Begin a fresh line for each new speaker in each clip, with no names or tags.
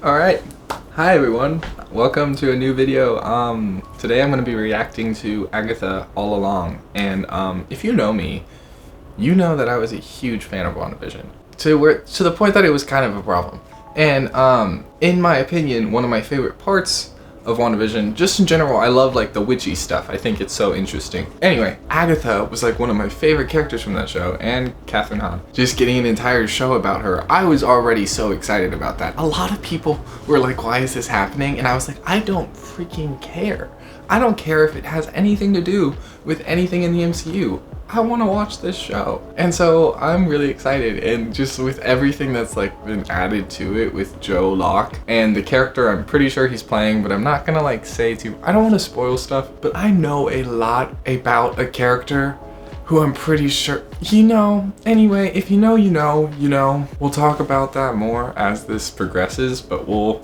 Alright, hi everyone, welcome to a new video. Today I'm going to be reacting to Agatha All Along, and if you know me, you know that I was a huge fan of WandaVision, to the point that it was kind of a problem. And in my opinion, one of my favorite parts of WandaVision, just in general, I love like the witchy stuff. I think it's so interesting. Anyway, Agatha was like one of my favorite characters from that show, and Catherine Hahn. Just getting an entire show about her, I was already so excited about that. A lot of people were like, why is this happening? And I was like, I don't freaking care. I don't care if it has anything to do with anything in the MCU. I want to watch this show. And so I'm really excited, and just with everything that's like been added to it with Joe Locke and the character I'm pretty sure he's playing, but I'm not gonna like say too, I don't want to spoil stuff, but I know a lot about a character who I'm pretty sure, anyway, if you know, you know. We'll talk about that more as this progresses, but we'll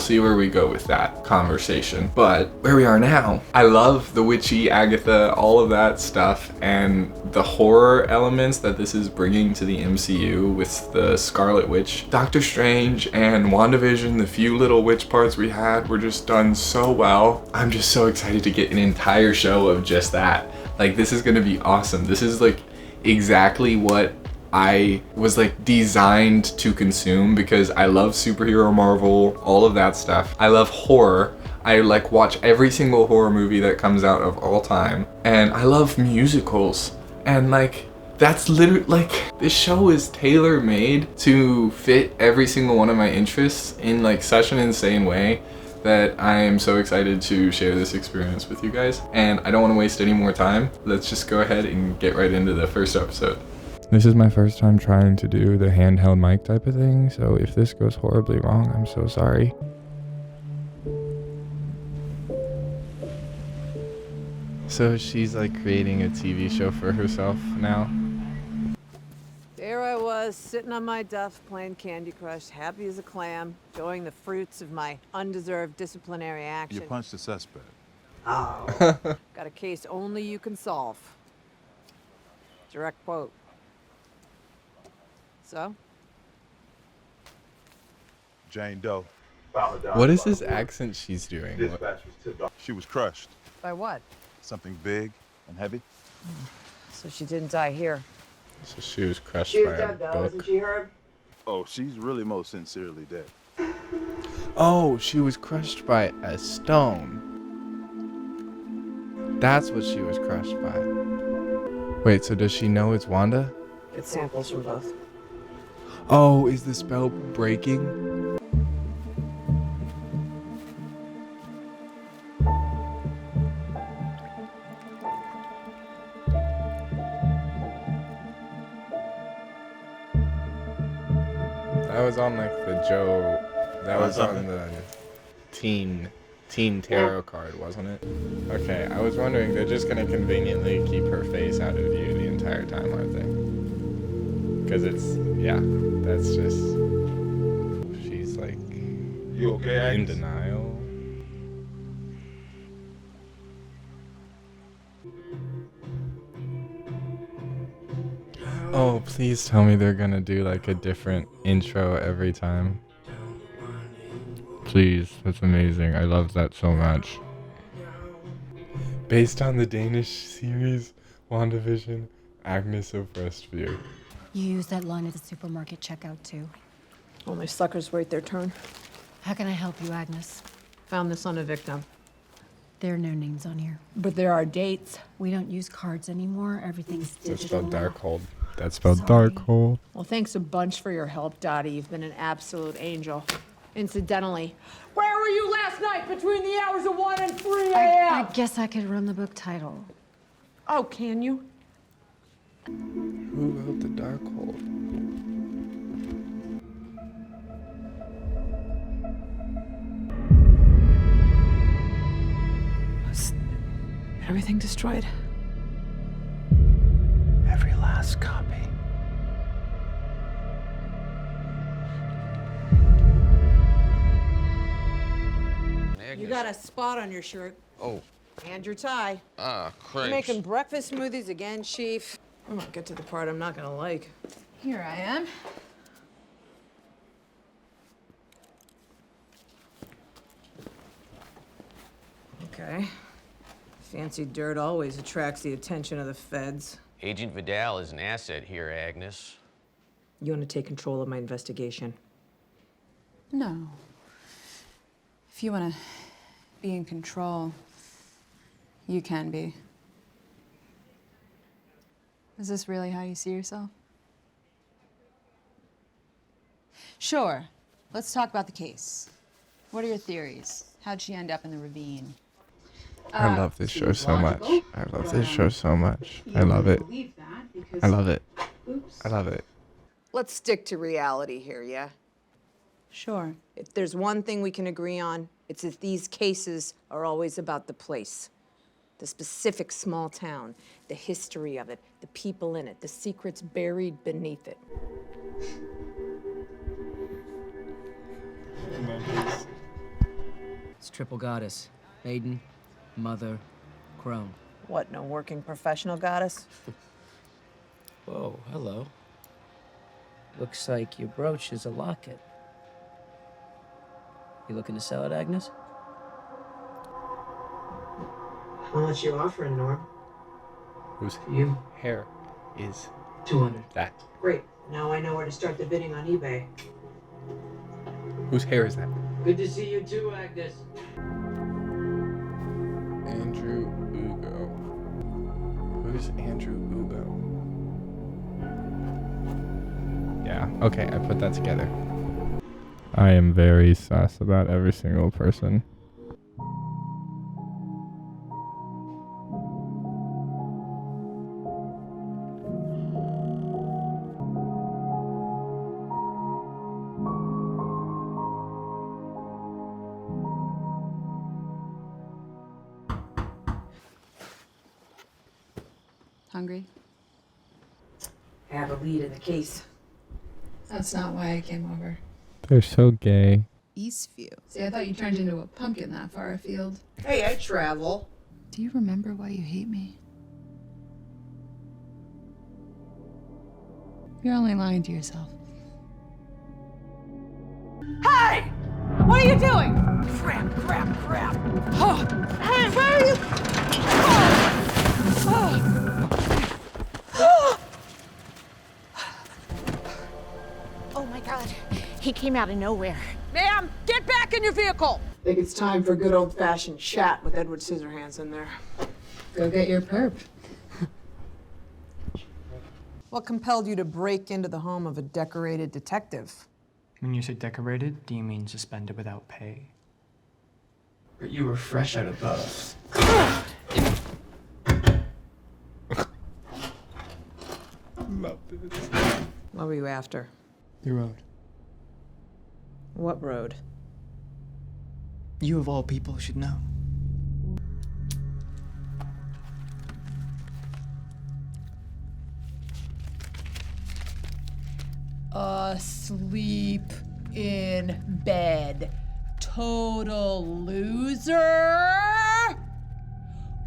see where we go with that conversation. But where we are now, I love the witchy Agatha, all of that stuff, and the horror elements that this is bringing to the MCU with the Scarlet Witch. Doctor Strange and WandaVision, the few little witch parts we had were just done so well. I'm just so excited to get an entire show of just that. Like, this is gonna be awesome. This is like exactly what I was like designed to consume, because I love superhero Marvel, all of that stuff. I love horror. I like watch every single horror movie that comes out of all time. And I love musicals. And like, that's literally like, this show is tailor-made to fit every single one of my interests in like such an insane way that I am so excited to share this experience with you guys. And I don't want to waste any more time. Let's just go ahead and get right into the first episode. This is my first time trying to do the handheld mic type of thing, so if this goes horribly wrong, I'm so sorry. So she's like creating a TV show for herself now.
There I was, sitting on my duff, playing Candy Crush, happy as a clam, enjoying the fruits of my undeserved disciplinary action.
You punched the suspect.
Oh. Got a case only you can solve. Direct quote. So?
Jane Doe.
What is this accent she's doing?
She was crushed.
By what?
Something big and heavy.
So she didn't die here.
So she was crushed
She
by
was
a
dead though,
book.
isn't she, Herb?
Oh, she's really most sincerely dead.
Oh, she was crushed by a stone. That's what she was crushed by. Wait, so does she know it's Wanda?
Get samples from both.
Oh, is the spell breaking? That was on like the Joe, that was on the teen tarot card, wasn't it? Okay, I was wondering, they're just gonna conveniently keep her face out of view the entire time, aren't they? Because it's, yeah, that's just, she's like,
You okay,
in
Agnes?
denial. Oh, please tell me they're gonna do like a different intro every time. Please, that's amazing. I love that so much. Based on the Danish series WandaVision, Agnes of Westview.
You use that line at the supermarket checkout too.
Only suckers wait their turn.
How can I help you, Agnes?
Found this on a victim.
There are no names on here.
But there are dates.
We don't use cards anymore. Everything's digital.
That's spelled
now.
Darkhold. That's spelled
Sorry.
Darkhold.
Well, thanks a bunch for your help, Dottie. You've been an absolute angel. Incidentally, where were you last night between the hours of 1 and 3 a.m.?
I guess I could run the book title.
Oh, can you?
Who wrote the Darkhold?
Was everything destroyed? Every last copy. You got a spot on your shirt.
Oh.
And your tie.
Ah,
You
cripes.
making breakfast smoothies again, Chief? I might get to the part I'm not gonna like.
Here I am.
Okay. Fancy dirt always attracts the attention of the feds.
Agent Vidal is an asset here, Agnes.
You want to take control of my investigation?
No. If you want to be in control, you can be. Is this really how you see yourself? Sure. Let's talk about the case. What are your theories? How'd she end up in the ravine?
I love this show so much. I love this show so much. I love it. I love it. I love it.
Let's stick to reality here, yeah?
Sure.
If there's one thing we can agree on, it's that these cases are always about the place. The specific small town, the history of it, the people in it, the secrets buried beneath it.
It's triple goddess. Maiden, mother, crone.
What, no working professional goddess?
Whoa, hello. Looks like your brooch is a locket. You looking to sell it, Agnes?
How much you offering, Norm?
Whose
You?
hair is
200.
that?
Great. Now I know where to start the bidding on eBay.
Whose hair is that?
Good to see you too, Agnes.
Andrew Ugo. Who's Andrew Ugo? Yeah, okay, I put that together. I am very sus about every single person.
Hungry?
I have a lead in the case.
That's not why I came over.
They're so gay.
Eastview. See, I thought you turned into a pumpkin that far afield.
Hey, I travel.
Do you remember why you hate me? You're only lying to yourself.
Hey! What are you doing? Crap, crap, crap. Oh. Hey, where are you?
Oh my god, he came out of nowhere.
Ma'am, get back in your vehicle! I think it's time for a good old-fashioned chat with Edward Scissorhands in there.
Go get your perp.
What compelled you to break into the home of a decorated detective?
When you say decorated, do you mean suspended without pay? But you were fresh out of both.
Love this.
What were you after?
The road.
What road?
You of all people should know.
Asleep in bed. Total loser?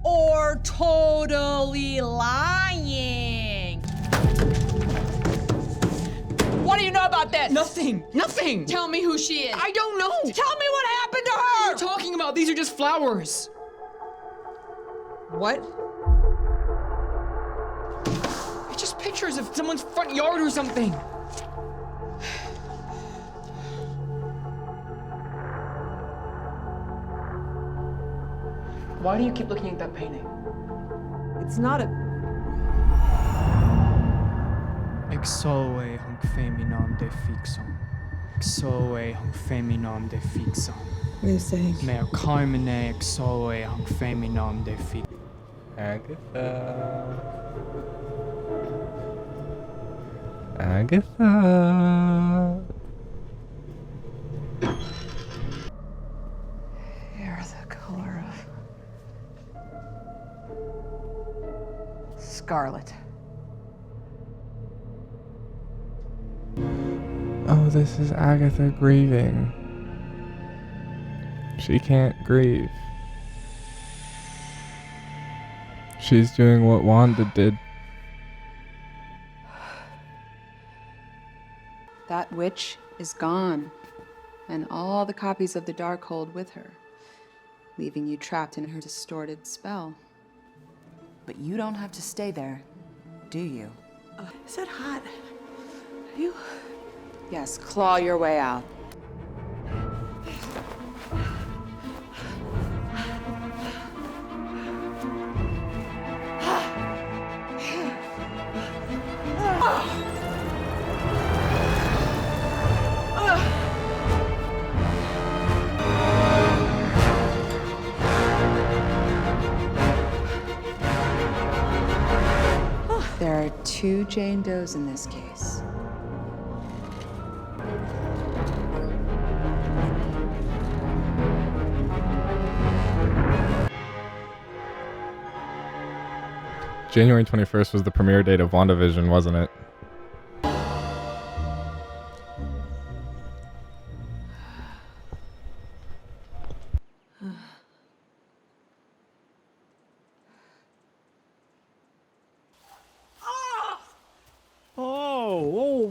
Or totally lying? What do you know about this?
Nothing! Nothing!
Tell me who she is.
I don't know!
Tell me what happened to
What
her!
are you talking about? These are just flowers!
What?
It's just pictures of someone's front yard or something! Why do you keep looking at that painting?
It's not a...
Exolue hunc feminam de fixum. Exolue hunc feminam de fixum.
What are you saying?
Mea carmine exolue hunc feminam de fixum.
Agatha. Agatha.
You're the color of... scarlet.
Oh, this is Agatha grieving. She can't grieve. She's doing what Wanda did.
That witch is gone, and all the copies of the Darkhold with her. leaving you trapped in her distorted spell. But you don't have to stay there, do you?
Is that hot? You?
Yes, claw your way out. There are 2 Jane Does in this case.
January 21st was the premiere date of WandaVision, wasn't it?
Oh,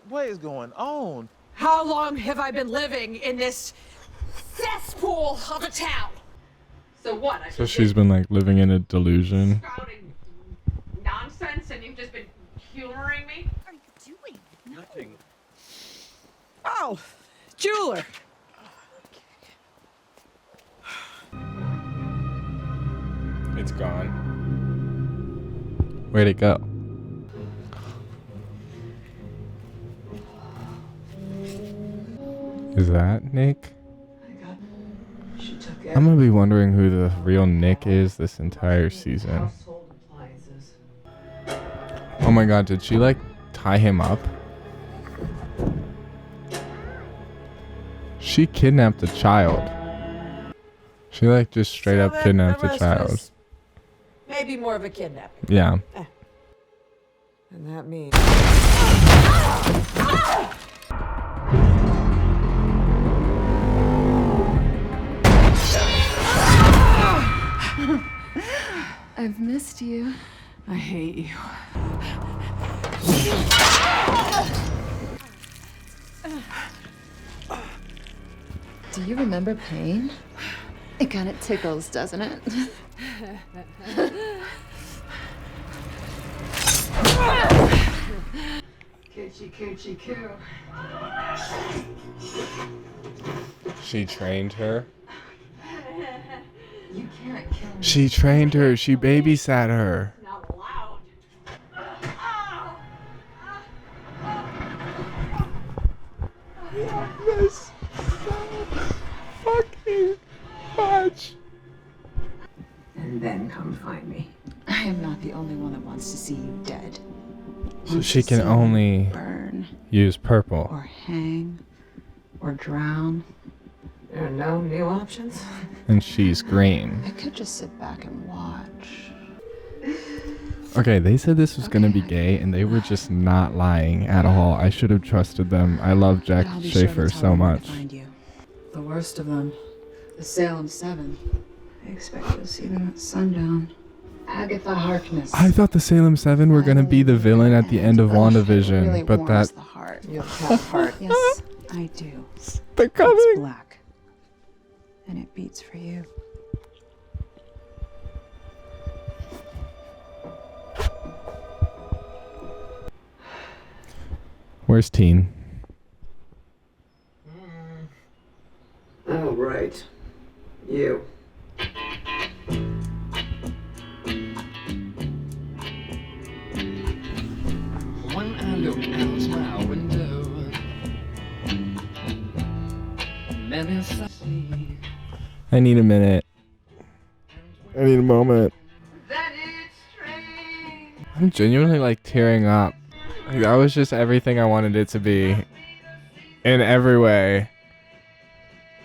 what is going on?
How long have I been living in this cesspool of a town? So what?
So she's been like living in a delusion.
Spouting nonsense and you've just been humoring me?
What are you doing?
Nothing.
Oh, jeweler.
It's gone. Where'd it go? Is that Nick? I'm gonna be wondering who the real Nick is this entire season. Oh my god, did she like tie him up? She kidnapped a child. She like just straight up kidnapped a child.
Maybe more of a kidnapping.
Yeah.
And that means...
I've missed you.
I hate you.
Do you remember pain? It kind of tickles, doesn't it?
Coochie, coochie, coo.
She trained her.
You can't kill me.
She trained her. She babysat her.
Not allowed.
This so fucking much.
And then come find me.
I am not the only one that wants to see you dead.
So she can only
burn
use purple.
or hang or drown.
There are no new options.
And she's green.
I could just sit back and watch.
Okay, they said this was gonna be gay, and they were just not lying at all. I should have trusted them. I love Jack
But I'll be sure to
Schaefer
tell
so
them where to
much.
find you. The worst of them, the Salem 7. I expect you'll see them at sundown. Agatha Harkness.
I thought the Salem 7 were gonna be the villain at the end of WandaVision,
really
but
warms
that
the heart.
You have heart.
Yes, I do.
they're
It's
coming.
black, and it beats for you.
Where's Teen?
Oh, right. You.
When I look out my window, many sights.
I need a minute. I need a moment. I'm genuinely like tearing up. Like, that was just everything I wanted it to be. In every way.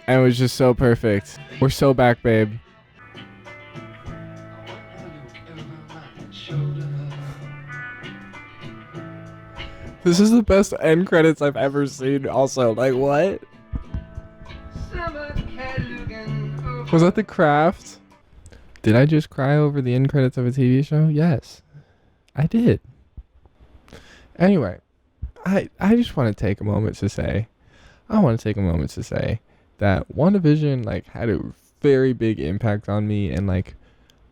And it was just so perfect. We're so back, babe. This is the best end credits I've ever seen also. Like, what? Was that The Craft? Did I just cry over the end credits of a TV show? Yes. I did. Anyway, I just want to take a moment to say, that WandaVision like had a very big impact on me, and like,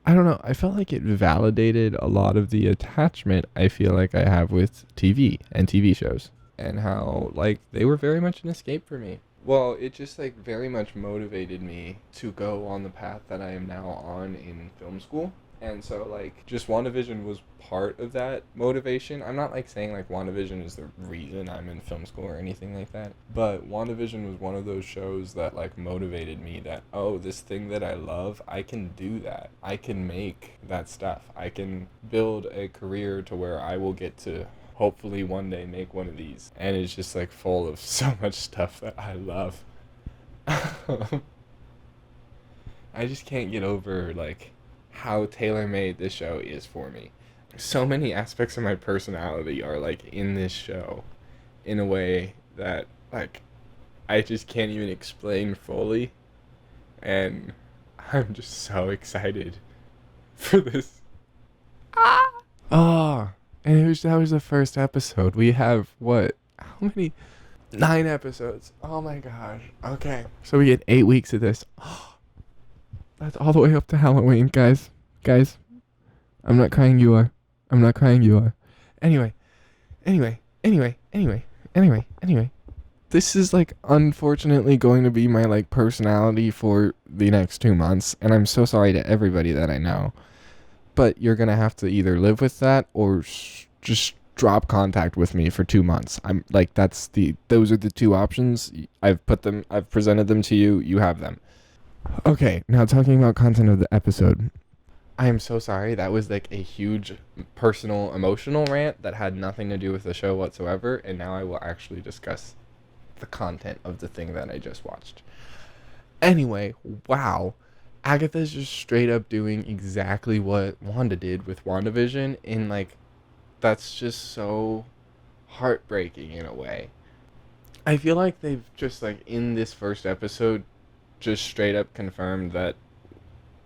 I don't know, I felt like it validated a lot of the attachment I feel like I have with TV and TV shows, and how like they were very much an escape for me. Well, it just like very much motivated me to go on the path that I am now on in film school. And so like just WandaVision was part of that motivation. I'm not like saying like WandaVision is the reason I'm in film school or anything like that, but WandaVision was one of those shows that like motivated me that, oh, this thing that I love, I can do that. I can make that stuff. I can build a career to where I will get to hopefully one day make one of these. And it's just like full of so much stuff that I love. I just can't get over like how tailor-made this show is for me. So many aspects of my personality are like in this show in a way that like I just can't even explain fully, and I'm just so excited for this. And that was the first episode. We have what? How many? 9 episodes. Oh my gosh. Okay. So we get 8 weeks of this. That's all the way up to Halloween, guys. Guys. I'm not crying, you are. I'm not crying, you are. Anyway. This is like unfortunately going to be my like personality for the next 2 months, and I'm so sorry to everybody that I know. But you're gonna have to either live with that or just drop contact with me for 2 months. I'm like, those are the 2 options. I've presented them to you. You have them. Okay, now talking about content of the episode. I am so sorry. That was like a huge personal, emotional rant that had nothing to do with the show whatsoever. And now I will actually discuss the content of the thing that I just watched. Anyway, wow. Agatha's just straight up doing exactly what Wanda did with WandaVision, and like that's just so heartbreaking in a way. I feel like they've just like in this first episode just straight up confirmed that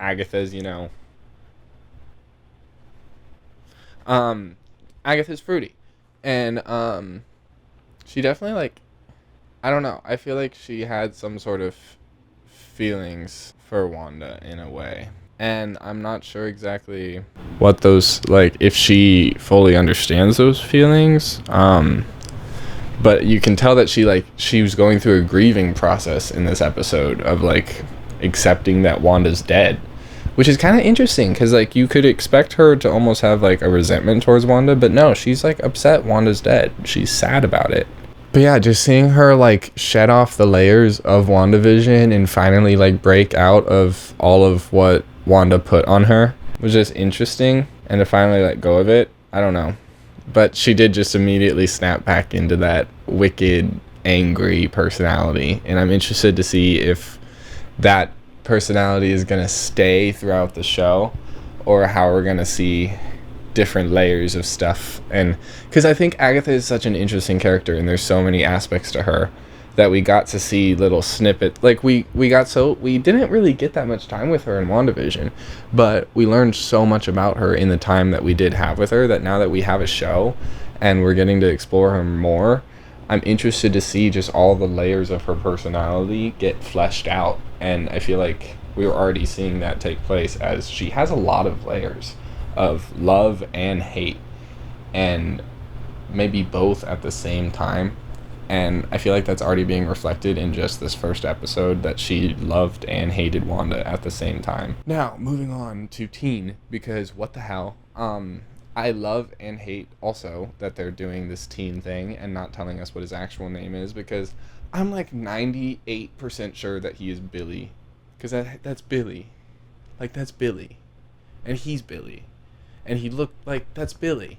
Agatha's, Agatha's fruity. And she definitely like, I don't know, I feel like she had some sort of feelings for Wanda in a way, and I'm not sure exactly what those, like, if she fully understands those feelings, but you can tell that she was going through a grieving process in this episode of like accepting that Wanda's dead, which is kind of interesting because like you could expect her to almost have like a resentment towards Wanda, but no, she's like upset Wanda's dead. She's sad about it. But yeah, just seeing her like shed off the layers of WandaVision and finally like break out of all of what Wanda put on her was just interesting, and to finally let go of it, I don't know. But she did just immediately snap back into that wicked, angry personality, and I'm interested to see if that personality is going to stay throughout the show or how we're going to see different layers of stuff. And because I think Agatha is such an interesting character, and there's so many aspects to her that we got to see little snippets. Like we didn't really get that much time with her in WandaVision, but we learned so much about her in the time that we did have with her, that now that we have a show and we're getting to explore her more, I'm interested to see just all the layers of her personality get fleshed out. And I feel like we were already seeing that take place, as she has a lot of layers of love and hate, and maybe both at the same time. And I feel like that's already being reflected in just this first episode, that she loved and hated Wanda at the same time. Now, moving on to teen, because what the hell? I love and hate also that they're doing this teen thing and not telling us what his actual name is, because I'm like 98% sure that he is Billy, because that's Billy. Like, that's Billy. And he's Billy. And he looked like, that's Billy.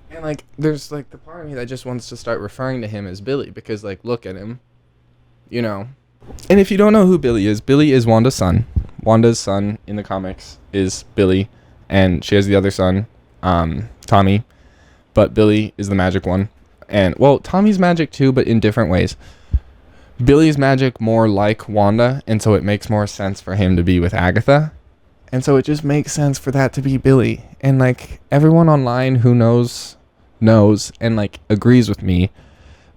And like, there's like the part of me that just wants to start referring to him as Billy, because like, look at him, And if you don't know who Billy is Wanda's son. Wanda's son in the comics is Billy, and she has the other son, Tommy, but Billy is the magic one. And well, Tommy's magic too, but in different ways. Billy's magic more like Wanda, and so it makes more sense for him to be with Agatha. And so it just makes sense for that to be Billy. And like, everyone online who knows and like agrees with me.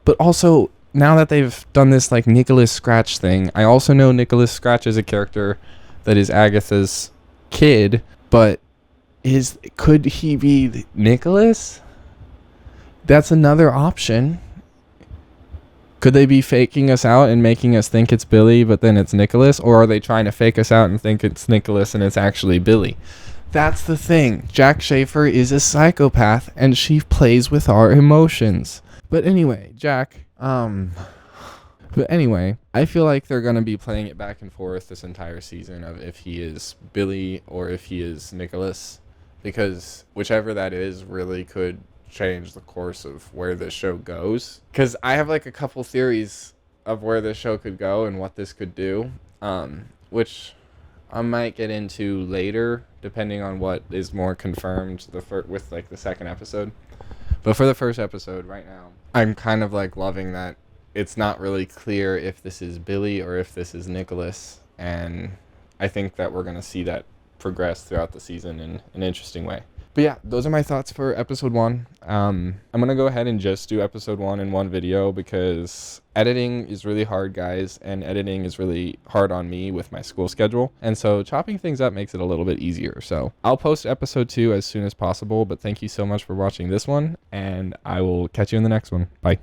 But also, now that they've done this like Nicholas Scratch thing, I also know Nicholas Scratch is a character that is Agatha's kid, but could he be Nicholas? That's another option. Could they be faking us out and making us think it's Billy, but then it's Nicholas? Or are they trying to fake us out and think it's Nicholas and it's actually Billy? That's the thing. Jack Schaefer is a psychopath, and she plays with our emotions. But anyway, I feel like they're going to be playing it back and forth this entire season of if he is Billy or if he is Nicholas, because whichever that is really could change the course of where this show goes. Because I have like a couple theories of where this show could go and what this could do, which I might get into later, depending on what is more confirmed with like the second episode. But for the first episode right now, I'm kind of like loving that it's not really clear if this is Billy or if this is Nicholas, and I think that we're going to see that progress throughout the season in an interesting way. But yeah, those are my thoughts for episode 1. I'm going to go ahead and just do episode 1 in one video because editing is really hard, guys, and editing is really hard on me with my school schedule. And so chopping things up makes it a little bit easier. So I'll post episode 2 as soon as possible, but thank you so much for watching this one, and I will catch you in the next one. Bye.